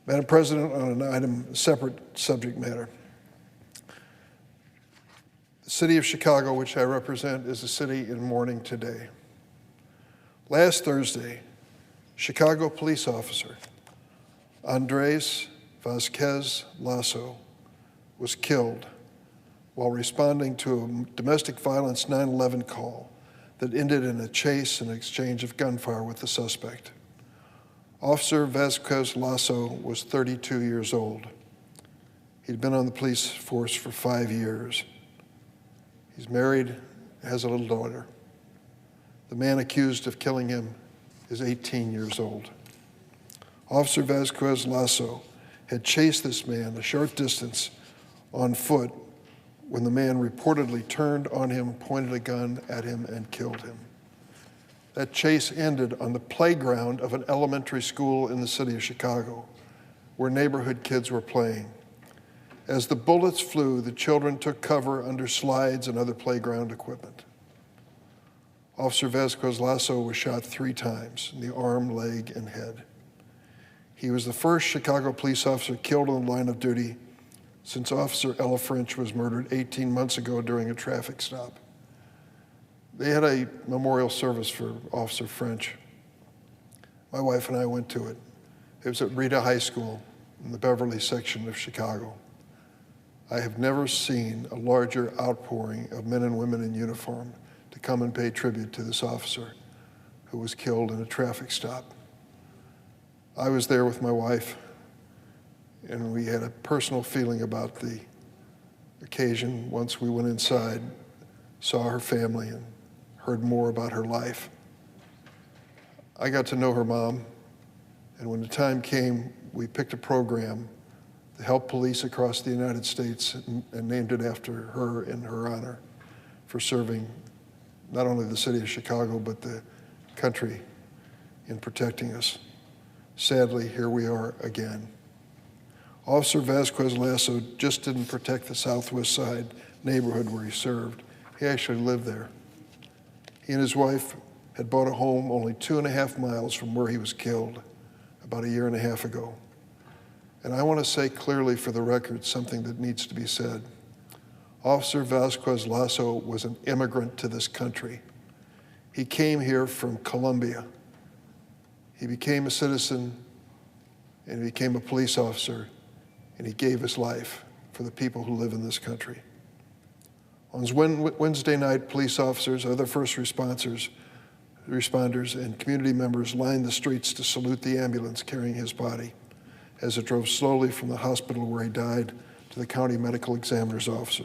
Madam President, on an item, separate subject matter. The city of Chicago, which I represent, is a city in mourning today. Last Thursday, Chicago police officer Andres Vasquez-Lasso was killed while responding to a domestic violence 911 call that ended in a chase and exchange of gunfire with the suspect. Officer Vasquez-Lasso was 32 years old. He'd been on the police force for 5 years. He's married, has a little daughter. The man accused of killing him is 18 years old. Officer Vasquez-Lasso had chased this man a short distance on foot when the man reportedly turned on him, pointed a gun at him, and killed him. That chase ended on the playground of an elementary school in the city of Chicago, where neighborhood kids were playing. As the bullets flew, the children took cover under slides and other playground equipment. Officer Vasquez-Lasso was shot 3 times in the arm, leg, and head. He was the first Chicago police officer killed on the line of duty since Officer Ella French was murdered 18 months ago during a traffic stop. They had a memorial service for Officer French. My wife and I went to it. It was at Rita High School in the Beverly section of Chicago. I have never seen a larger outpouring of men and women in uniform to come and pay tribute to this officer who was killed in a traffic stop. I was there with my wife, and we had a personal feeling about the occasion once we went inside, saw her family, and heard more about her life. I got to know her mom, and when the time came, we picked a program to help police across the United States and named it after her in her honor for serving not only the city of Chicago, but the country in protecting us. Sadly, here we are again. Officer Vasquez-Lasso just didn't protect the Southwest Side neighborhood where he served. He actually lived there. He and his wife had bought a home only 2.5 miles from where he was killed about 1.5 years ago. And I want to say clearly for the record something that needs to be said. Officer Vasquez-Lasso was an immigrant to this country. He came here from Colombia. He became a citizen, and he became a police officer, and he gave his life for the people who live in this country. On Wednesday night, police officers, other first responders, and community members lined the streets to salute the ambulance carrying his body as it drove slowly from the hospital where he died to the county medical examiner's office.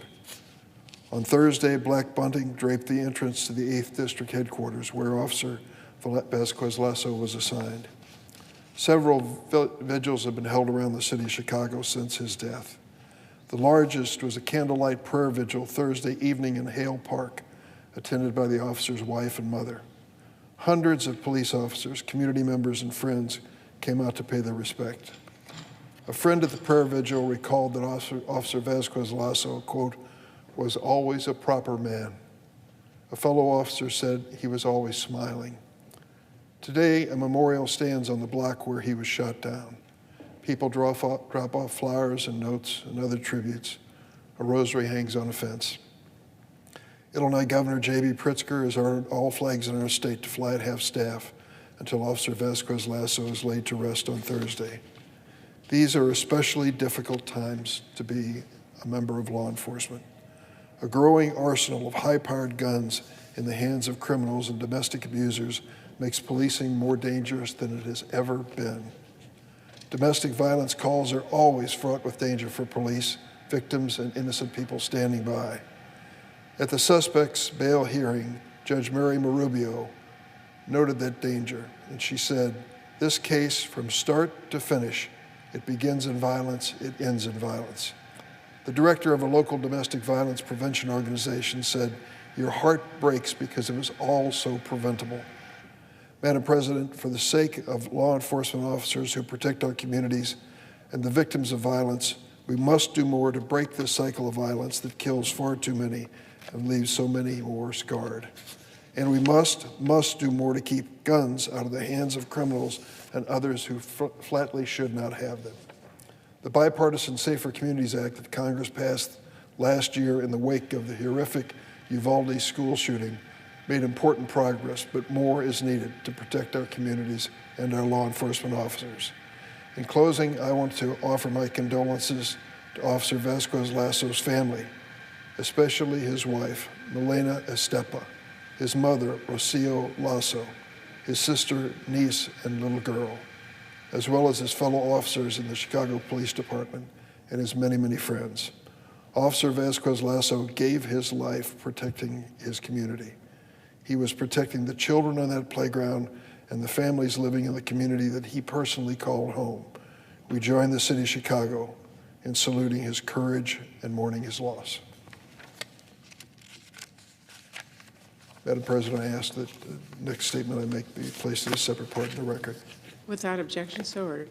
On Thursday, black bunting draped the entrance to the 8th District headquarters where Officer Vasquez-Lasso was assigned. Several vigils have been held around the city of Chicago since his death. The largest was a candlelight prayer vigil Thursday evening in Hale Park, attended by the officer's wife and mother. Hundreds of police officers, community members, and friends came out to pay their respect. A friend at the prayer vigil recalled that Officer Vasquez-Lasso, quote, was always a proper man. A fellow officer said he was always smiling. Today, a memorial stands on the block where he was shot down. People drop off flowers and notes and other tributes. A rosary hangs on a fence. Illinois Governor J.B. Pritzker has ordered all flags in our state to fly at half-staff until Officer Vasquez-Lasso is laid to rest on Thursday. These are especially difficult times to be a member of law enforcement. A growing arsenal of high-powered guns in the hands of criminals and domestic abusers makes policing more dangerous than it has ever been. Domestic violence calls are always fraught with danger for police, victims, and innocent people standing by. At the suspect's bail hearing, Judge Mary Marubio noted that danger, and she said, "This case, from start to finish, it begins in violence, it ends in violence." The director of a local domestic violence prevention organization said, "Your heart breaks because it was all so preventable." Madam President, for the sake of law enforcement officers who protect our communities and the victims of violence, we must do more to break this cycle of violence that kills far too many and leaves so many more scarred. And we must do more to keep guns out of the hands of criminals and others who flatly should not have them. The bipartisan Safer Communities Act that Congress passed last year in the wake of the horrific Uvalde school shooting made important progress, but more is needed to protect our communities and our law enforcement officers. In closing, I want to offer my condolences to Officer Vasquez-Lasso's family, especially his wife, Milena Estepa, his mother, Rocio Lasso, his sister, niece, and little girl, as well as his fellow officers in the Chicago Police Department and his many, many friends. Officer Vasquez-Lasso gave his life protecting his community. He was protecting the children on that playground and the families living in the community that he personally called home. We join the city of Chicago in saluting his courage and mourning his loss. Madam President, I ask that the next statement I make be placed as a separate part of the record. Without objection, so ordered.